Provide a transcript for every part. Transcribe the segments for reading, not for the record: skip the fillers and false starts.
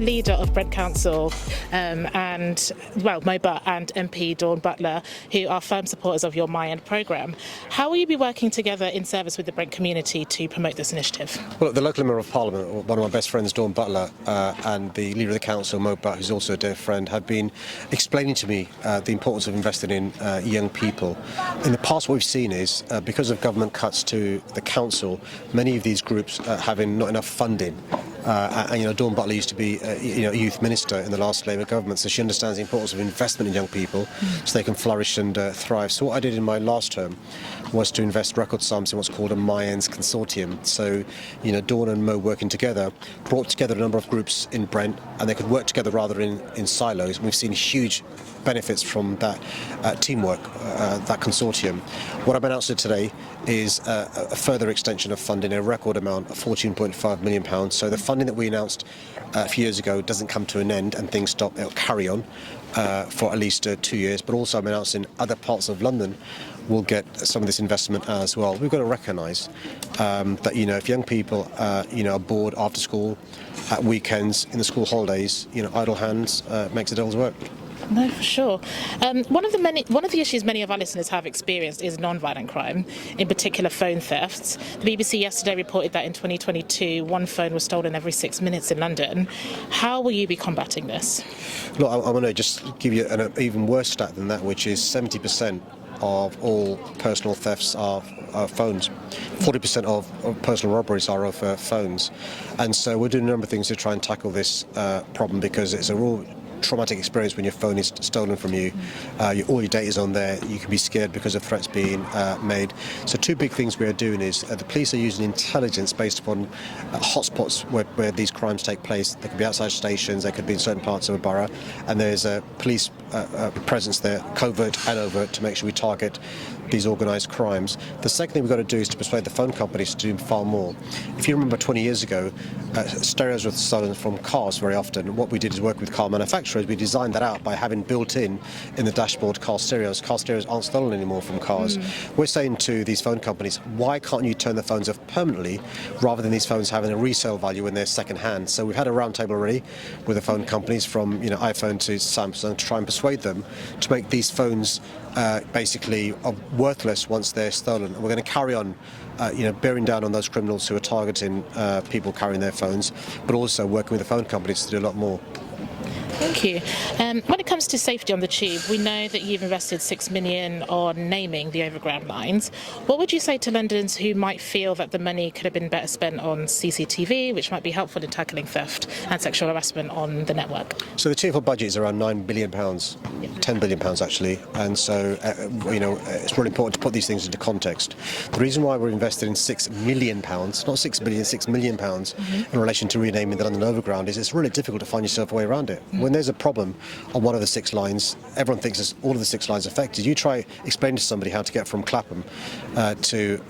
leader of Brent Council Mo Butt and MP Dawn Butler, who are firm supporters of your MyEnds programme. How will you be working together in service with the Brent community to promote this initiative? Well, the local member of Parliament, one of my best friends, Dawn Butler, and the leader of the council, Mo Butt, who's also a dear friend, have been explaining to me the importance of investing in young people. In the past, what we've seen is, because of government cuts to the council, many of these groups having not enough funding. And Dawn Butler used to be a youth minister in the last Labour government, so she understands the importance of investment in young people so they can flourish and thrive. So what I did in my last term was to invest record sums in what's called a MyEnds consortium. So, Dawn and Mo working together brought together a number of groups in Brent, and they could work together rather in silos. And we've seen huge benefits from that teamwork, that consortium. What I've announced today is a further extension of funding, a record amount of £14.5 million. So the funding that we announced a few years ago doesn't come to an end and things stop. It'll carry on for at least 2 years. But also I'm announcing other parts of London will get some of this investment as well. We've got to recognise that if young people are bored after school, at weekends, in the school holidays, idle hands makes the devil's work. No, for sure. One of the issues many of our listeners have experienced is non-violent crime, in particular phone thefts. The BBC yesterday reported that in 2022, one phone was stolen every 6 minutes in London. How will you be combating this? Look, I want to just give you an even worse stat than that, which is 70% of all personal thefts are phones. 40% of personal robberies are of phones. And so we're doing a number of things to try and tackle this problem, because it's a real traumatic experience when your phone is stolen from you. All your data is on there. You can be scared because of threats being made. So two big things we are doing is the police are using intelligence based upon hotspots where these crimes take place. They could be outside stations, they could be in certain parts of a borough, and there's a police presence there, covert and overt, to make sure we target these organised crimes. The second thing we've got to do is to persuade the phone companies to do far more. If you remember 20 years ago, stereos were stolen from cars very often. What we did is work with car manufacturers. We designed that out by having built in the dashboard car stereos. Car stereos aren't stolen anymore from cars. We're saying to these phone companies, why can't you turn the phones off permanently rather than these phones having a resale value when they're second hand? So we've had a roundtable already with the phone companies from iPhone to Samsung to try and persuade them to make these phones basically worthless once they're stolen. And we're going to carry on bearing down on those criminals who are targeting people carrying their phones, but also working with the phone companies to do a lot more. Thank you. When it comes to safety on the tube, we know that you've invested £6 million on naming the overground lines. What would you say to Londoners who might feel that the money could have been better spent on CCTV, which might be helpful in tackling theft and sexual harassment on the network? So the TfL budget is around £9 billion, £10 billion actually, and so it's really important to put these things into context. The reason why we're invested in £6 million, not 6 billion, £6 million in relation to renaming the London Overground is it's really difficult to find yourself a way around it. When there's a problem on one of the 6 lines, everyone thinks it's all of the 6 lines affected. You try explaining to somebody how to get from Clapham to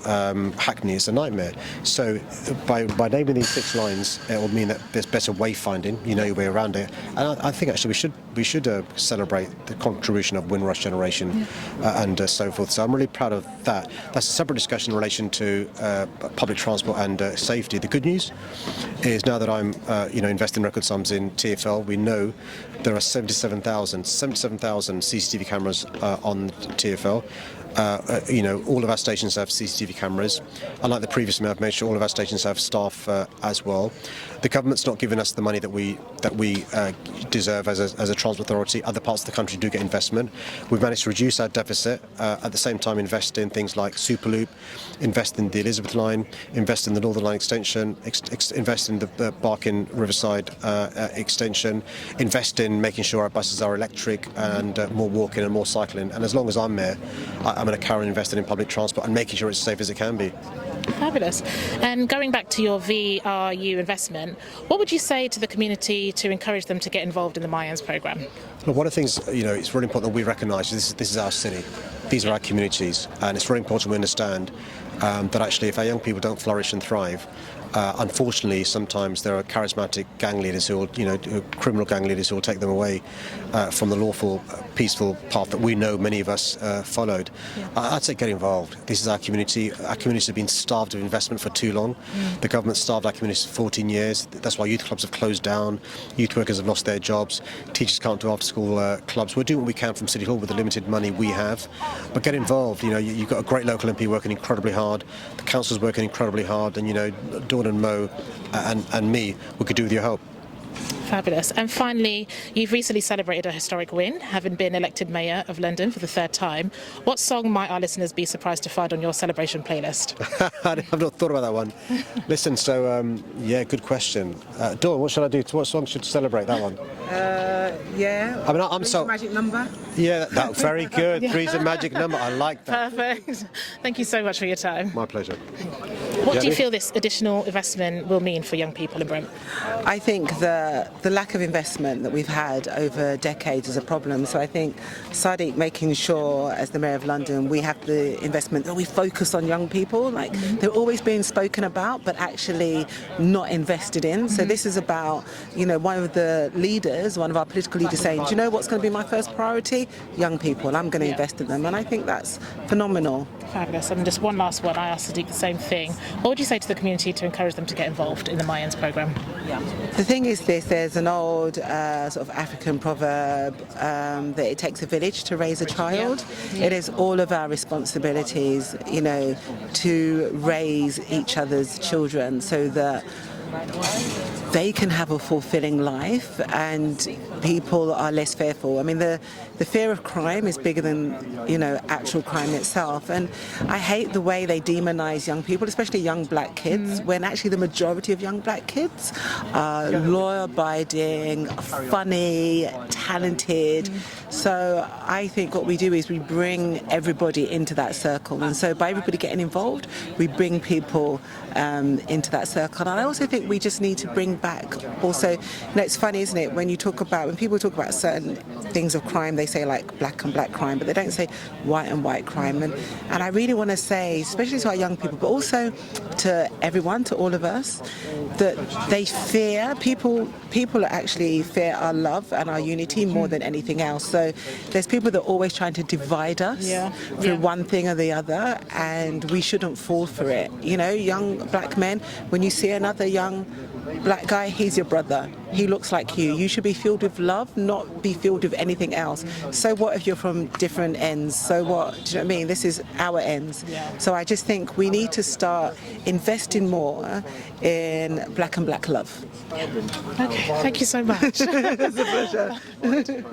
Hackney, it's a nightmare. So by naming these 6 lines, it will mean that there's better wayfinding, you know your way around it. And I think actually we should celebrate the contribution of Windrush generation and so forth. So I'm really proud of that. That's a separate discussion in relation to public transport and safety. The good news is now that I'm investing record sums in TfL, we know there are 77,000 CCTV cameras on TfL. All of our stations have CCTV cameras. Unlike the previous mayor, I've made sure all of our stations have staff as well. The government's not giving us the money that we deserve as a transport authority. Other parts of the country do get investment. We've managed to reduce our deficit, at the same time invest in things like Superloop, invest in the Elizabeth line, invest in the Northern Line extension, invest in the Barking Riverside extension, invest in making sure our buses are electric and more walking and more cycling. And as long as I'm mayor, I'm going to carry on investing in public transport and making sure it's as safe as it can be. Fabulous. And going back to your VRU investment, what would you say to the community to encourage them to get involved in the MyEnds programme? Well, one of the things, it's really important that we recognise this is our city. These are our communities, and it's very important we understand that actually if our young people don't flourish and thrive, Unfortunately, sometimes there are charismatic gang leaders who will, criminal gang leaders who will take them away from the lawful, peaceful path that we know many of us followed. I'd say get involved. This is our community. Our communities have been starved of investment for too long. The government starved our communities for 14 years. That's why youth clubs have closed down. Youth workers have lost their jobs. Teachers can't do after-school clubs. We're doing what we can from City Hall with the limited money we have. But get involved. You've got a great local MP working incredibly hard. The council's working incredibly hard. And, Dawn and Mo and me, we could do with your help. Fabulous. And finally, you've recently celebrated a historic win, having been elected Mayor of London for the 3rd time. What song might our listeners be surprised to find on your celebration playlist? I've not thought about that one. Listen, good question. Dawn, what should I do? What song should celebrate that one? I'm so magic number. Yeah, that very good. Three's a magic number. I like that. Perfect. Thank you so much for your time. My pleasure. What do you feel this additional investment will mean for young people in Brent? I think the lack of investment that we've had over decades is a problem. So I think Sadiq making sure, as the Mayor of London, we have the investment that we focus on young people. They're always being spoken about, but actually not invested in. So this is about, one of the leaders, one of our political leaders saying, do you know what's going to be my first priority? Young people. I'm going to invest in them. And I think that's phenomenal. Fabulous. And just one last one. I asked Sadiq the same thing. What would you say to the community to encourage them to get involved in the MyEnds programme? The thing is there's an old sort of African proverb that it takes a village to raise a child. It is all of our responsibilities, to raise each other's children so that they can have a fulfilling life and people are less fearful. I mean, the fear of crime is bigger than, actual crime itself. And I hate the way they demonize young people, especially young black kids, when actually the majority of young black kids are law-abiding, funny, talented. So I think what we do is we bring everybody into that circle. And so by everybody getting involved, we bring people into that circle. And I also think we just need to bring back also, it's funny, isn't it, when people talk about certain things of crime, they say like black and black crime, but they don't say white and white crime. And I really want to say, especially to our young people, but also to everyone, to all of us, that they fear, people actually fear our love and our unity more than anything else. So there's people that are always trying to divide us through one thing or the other, and we shouldn't fall for it. Young black men, when you see another young black guy, he's your brother. He looks like you. You should be filled with love, not be filled with anything else. So what if you're from different ends? So what? Do you know what I mean? This is our ends. So I just think we need to start investing more in black and black love. Okay, thank you so much. It's a pleasure.